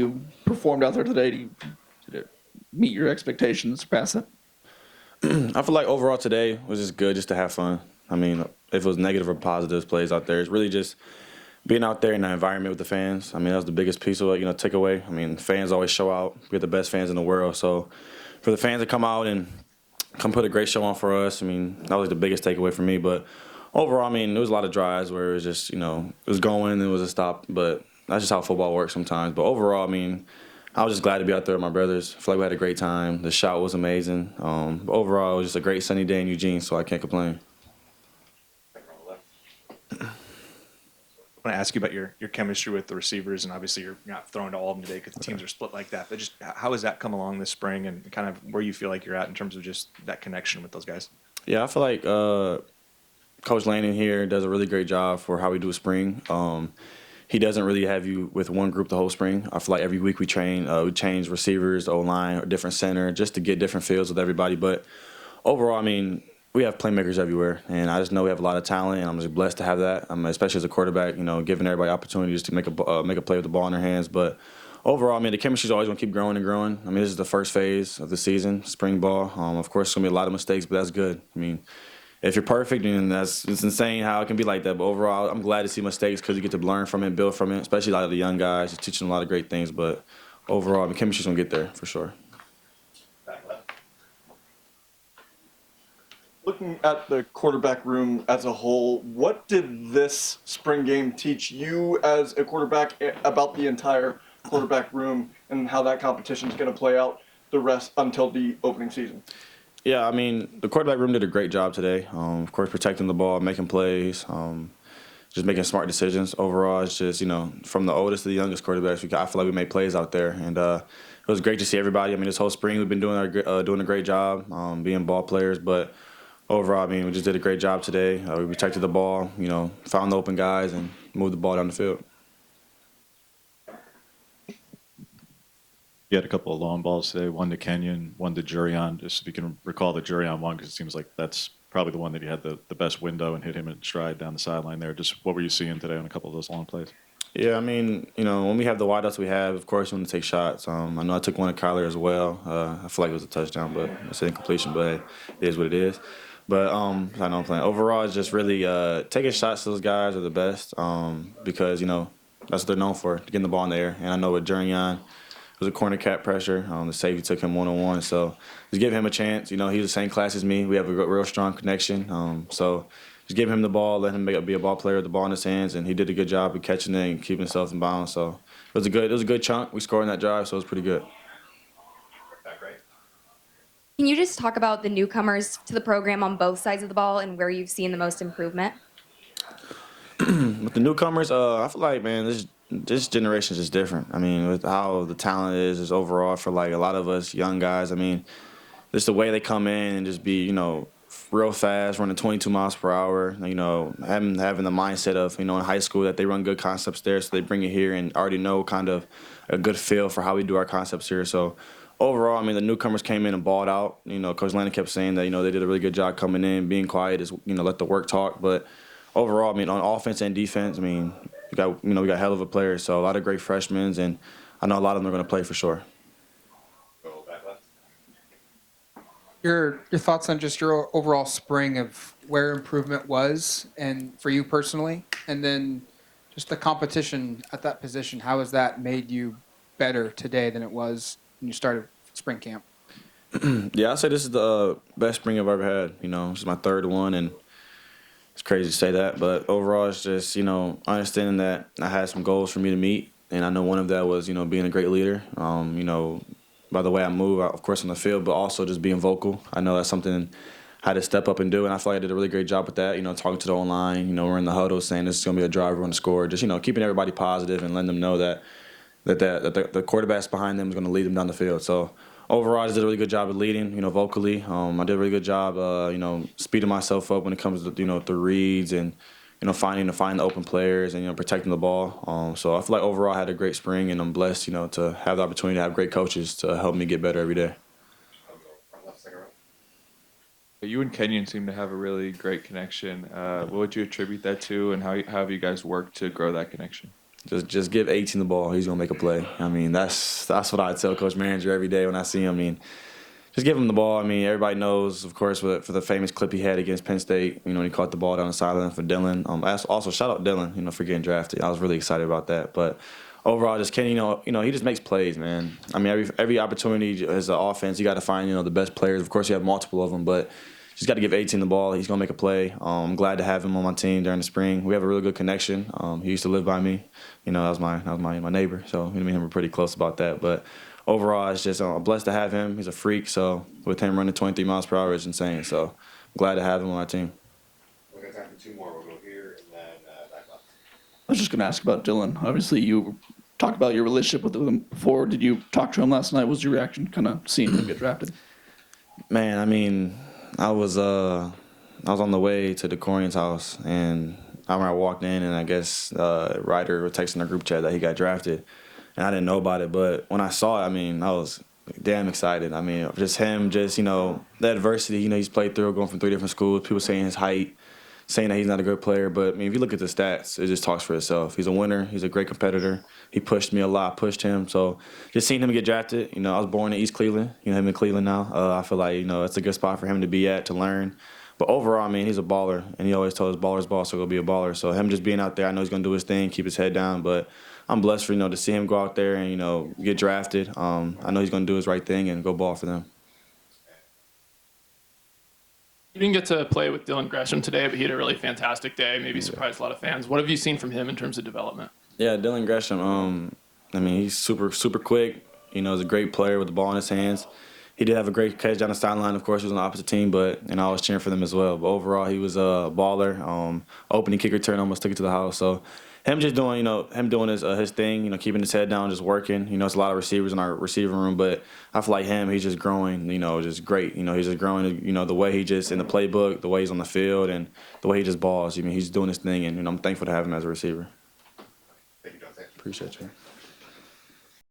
You performed out there today. Did it meet your expectations, surpass it? I feel like overall today was just good just to have fun. I mean, if it was negative or positive plays out there, it's really just being out there in the environment with the fans. I mean, that was the biggest piece of it, takeaway. I mean, fans always show out. We're the best fans in the world. So for the fans to come out and come put a great show on for us, I mean, that was the biggest takeaway for me. But overall, I mean, there was a lot of drives where it was just, it was going and it was a stop. But that's just how football works sometimes. But overall, I mean, I was just glad to be out there with my brothers. I feel like we had a great time. The shot was amazing. But overall, it was just a great sunny day in Eugene, so I can't complain. I want to ask you about your chemistry with the receivers, and obviously you're not throwing to all of them today because the teams are split like that. But just how has that come along this spring, and kind of where you feel like you're at in terms of just that connection with those guys? Yeah, I feel like Coach Lanning here does a really great job for how we do a spring. He doesn't really have you with one group the whole spring. I feel like every week we change receivers, O-line, or different center, just to get different feels with everybody. But overall, I mean, we have playmakers everywhere, and I just know we have a lot of talent, and I'm just blessed to have that. Especially as a quarterback, giving everybody opportunities to make a play with the ball in their hands. But overall, I mean, the chemistry's always going to keep growing and growing. I mean, this is the first phase of the season, spring ball. Of course, there's going to be a lot of mistakes, but that's good. I mean, if you're perfect, and it's insane how it can be like that. But overall, I'm glad to see mistakes because you get to learn from it, build from it, especially a lot of the young guys. It's teaching them a lot of great things. But overall, the chemistry's going to get there for sure. Looking at the quarterback room as a whole, what did this spring game teach you as a quarterback about the entire quarterback room and how that competition is going to play out the rest until the opening season? Yeah, I mean, the quarterback room did a great job today. Of course, protecting the ball, making plays, just making smart decisions. Overall, it's just, from the oldest to the youngest quarterbacks, I feel like we made plays out there. And it was great to see everybody. I mean, this whole spring we've been doing a great job being ball players. But overall, I mean, we just did a great job today. We protected the ball, found the open guys, and moved the ball down the field. You had a couple of long balls today, one to Kenyan, one to Jurion. Just if you can recall the Jurion one, because it seems like that's probably the one that you had the best window and hit him in stride down the sideline there. Just what were you seeing today on a couple of those long plays? Yeah, I mean, when we have the wideouts we have, of course, we want to take shots. I know I took one at Kyler as well. I feel like it was a touchdown, but it's an incompletion, but hey, it is what it is. But I know I'm playing. Overall, it's just really taking shots to those guys are the best because, that's what they're known for, getting the ball in the air. And I know with Jurion, it was a corner cap pressure. The safety took him one-on-one. So just give him a chance. He's the same class as me. We have a real strong connection. So just give him the ball, let him be a ball player with the ball in his hands, and he did a good job of catching it and keeping himself in bounds. So it was a good chunk. We scored in that drive, so it was pretty good. Can you just talk about the newcomers to the program on both sides of the ball and where you've seen the most improvement? With the newcomers, I feel like, man, this generation is just different. I mean, with how the talent is overall for like a lot of us young guys. I mean, just the way they come in and just be, real fast, running 22 miles per hour. Having the mindset of, in high school that they run good concepts there, so they bring it here and already know kind of a good feel for how we do our concepts here. So overall, I mean, the newcomers came in and balled out. Coach Lanning kept saying that, they did a really good job coming in, being quiet, is let the work talk. But overall, I mean, on offense and defense, I mean, we got hell of a players, so a lot of great freshmen, and I know a lot of them are going to play for sure. Your thoughts on just your overall spring of where improvement was, and for you personally, and then just the competition at that position. How has that made you better today than it was when you started spring camp? Yeah, I'd say this is the best spring I've ever had. This is my third one, and it's crazy to say that, but overall, it's just, understanding that I had some goals for me to meet, and I know one of that was, being a great leader, by the way I move, of course, on the field, but also just being vocal. I know that's something I had to step up and do, and I feel like I did a really great job with that, talking to the O-line, we're in the huddle saying this is going to be a drive, we're going to score, just, keeping everybody positive and letting them know that the quarterback's behind them is going to lead them down the field. So overall, I just did a really good job of leading, vocally. I did a really good job, speeding myself up when it comes to, the reads and, finding the open players and, protecting the ball. So I feel like overall I had a great spring, and I'm blessed, to have the opportunity to have great coaches to help me get better every day. You and Kenyan seem to have a really great connection. What would you attribute that to, and how have you guys worked to grow that connection? Just give 18 the ball. He's gonna make a play. I mean, that's what I tell Coach Manager every day when I see him. I mean, just give him the ball. I mean, everybody knows, of course, for the famous clip he had against Penn State. You know, when he caught the ball down the sideline for Dylan. Also shout out Dylan. You know, for getting drafted. I was really excited about that. But overall, just Kenny. You know, he just makes plays, man. I mean, every opportunity as an offense, you got to find the best players. Of course, you have multiple of them, but just got to give 18 the ball. He's gonna make a play. I'm glad to have him on my team during the spring. We have a really good connection. He used to live by me. You know, that was my neighbor. So me and him were pretty close about that. But overall, it's just I'm blessed to have him. He's a freak. So with him running 23 miles per hour, it's insane. So I'm glad to have him on our team. We're gonna time for 2 more. We'll go here and then back up. I was just going to ask about Dylan. Obviously, you talked about your relationship with him before. Did you talk to him last night? What was your reaction kind of seeing him get drafted? Man, I mean, I was on the way to DeCorian's house, and I remember I walked in, and I guess Ryder was texting our group chat that he got drafted, and I didn't know about it. But when I saw it, I mean, I was damn excited. I mean, just him, the adversity, he's played through, going from 3 different schools, people saying his height, saying that he's not a good player. But, I mean, if you look at the stats, it just talks for itself. He's a winner. He's a great competitor. He pushed me a lot, pushed him. So just seeing him get drafted, I was born in East Cleveland, him in Cleveland now. I feel like, it's a good spot for him to be at, to learn. But overall, I mean, he's a baller, and he always told us baller's ball, so he'll be a baller. So him just being out there, I know he's going to do his thing, keep his head down. But I'm blessed for, to see him go out there and, get drafted. I know he's going to do his right thing and go ball for them. You didn't get to play with Dylan Gresham today, but he had a really fantastic day, maybe surprised a lot of fans. What have you seen from him in terms of development? Yeah, Dylan Gresham, I mean, he's super, super quick. He's a great player with the ball in his hands. He did have a great catch down the sideline. Of course, he was on the opposite team, and I was cheering for them as well. But overall, he was a baller. Opening kick return, almost took it to the house. So him just doing, his thing, keeping his head down, just working. It's a lot of receivers in our receiving room, but I feel like he's just growing, just great. He's just growing, the way he just in the playbook, the way he's on the field, and the way he just balls. I mean, he's doing his thing, and I'm thankful to have him as a receiver. Thank you, Dante. Appreciate you.